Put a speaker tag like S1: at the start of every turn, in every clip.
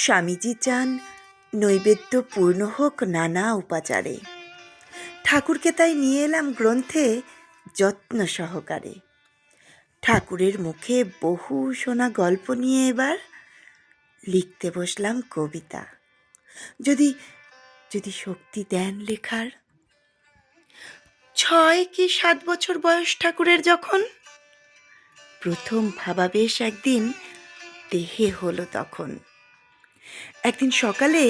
S1: স্বামীজি চান নৈবেদ্য পূর্ণ হোক নানা উপাচারে। ঠাকুরকে তাই নিয়ে এলাম গ্রন্থে যত্ন সহকারে। ঠাকুরের মুখে বহু শোনা গল্প নিয়ে এবার লিখতে বসলাম কবিতা। যদি যদি শক্তি দেন লেখার। 6 কি 7 বছর বয়স ঠাকুরের যখন, প্রথম ভাবাবেশ একদিন দেহে হলো তখন। একদিন সকালে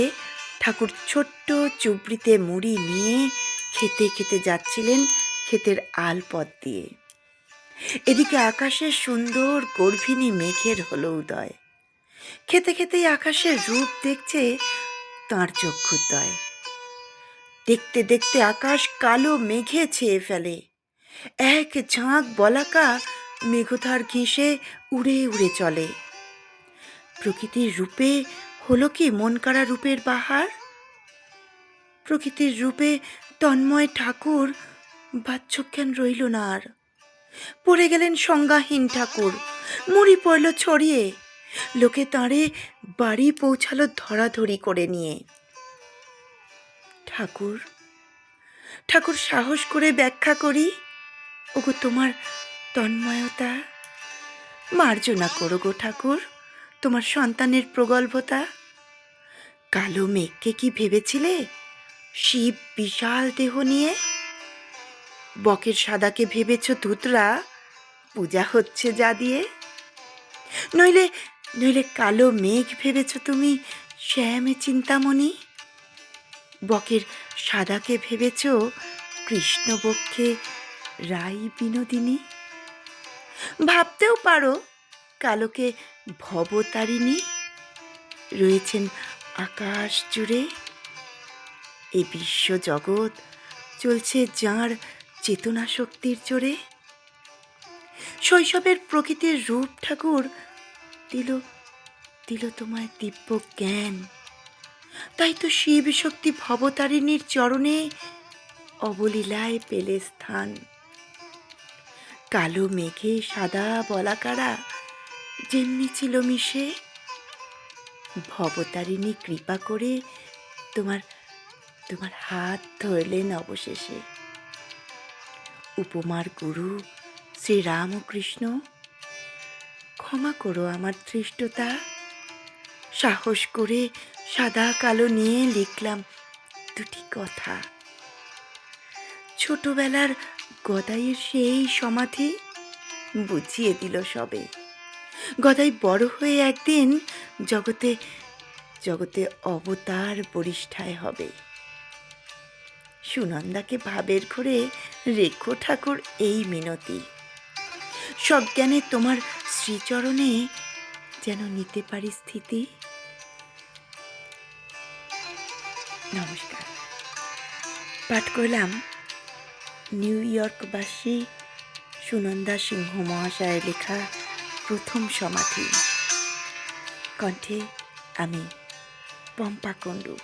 S1: ঠাকুর ছোট্ট চুবড়িতে মুড়ি নিয়ে খেতে খেতে যাচ্ছিলেন ক্ষেতের আলপথ দিয়ে। এদিকে আকাশের সুন্দর গর্ভিণী মেঘের হলো উদয়। খেতে খেতেই আকাশের রূপ দেখছে তাঁর চক্ষুদ্বয়। দেখতে দেখতে আকাশ কালো মেঘে ছেয়ে ফেলে। এক ঝাঁক বলাকা মেঘধার ঘেঁষে উড়ে উড়ে চলে। প্রকৃতির রূপে হলো কি মন কাড়া রূপের বাহার। প্রকৃতির রূপে তন্ময় ঠাকুর বাচ্চজ্ঞান রইল না আর। পড়ে গেলেন সংজ্ঞাহীন ঠাকুর, মুড়ি পড়ল ছড়িয়ে। লোকে তাঁরে বাড়ি পৌঁছালো ধরাধরি করে নিয়ে। ঠাকুর ঠাকুর সাহস করে ব্যাখ্যা করি, ওগো তোমার তন্ময়তা। মার্জনা করো গো ঠাকুর তোমার সন্তানের প্রগল্ভতা। কালো মেঘকে কি ভেবেছিলে শিব বিশাল দেহ নিয়ে? বকের সাদাকে ভেবেছ ধুতরা, পূজা হচ্ছে যা দিয়ে। নইলে নইলে কালো মেঘ ভেবেছ তুমি শ্যামে চিন্তামণি। বকের সাদাকে ভেবেছ কৃষ্ণবক্ষে রাই বিনোদিনী। ভাবতেও পারো কালোকে ভবতারিণী, রয়েছেন আকাশ জুড়ে। এ বিশ্ব জগৎ চলছে যাঁর চেতনা শক্তির জোরে। শৈশবের প্রকৃতির রূপ ঠাকুর দিল দিল তোমায় দিব্য জ্ঞান। তাই তো শিব শক্তি ভবতারিণীর চরণে অবলীলায় পেলে স্থান। কালো মেঘে সাদা বলাকারা যেমনি ছিল মিশে, ভবতারিণী কৃপা করে তোমার তোমার হাত ধরলেন অবশেষে। উপমার গুরু শ্রীরামকৃষ্ণ, ক্ষমা করো আমার ধৃষ্টতা। সাহস করে সাদা কালো নিয়ে লিখলাম দুটি কথা। ছোটবেলার গদাইয়ের সেই সমাধি বুঝিয়ে দিল সবে। গদাই বড় হয়ে একদিন জগতে জগতে অবতার বরিষ্ঠায় হবে। সুনন্দাকে ভাবের ঘরে রেখো ঠাকুর এই মিনতি। সজ্ঞানে তোমার শ্রীচরণে যেন নিতে পারি স্থিতি। নমস্কার। পাঠ করলাম নিউ ইয়র্কবাসী সুনন্দা সিংহ মহাশয়ের লেখা প্রথম সমাধি। কণ্ঠে আমি পম্পা কুণ্ডু।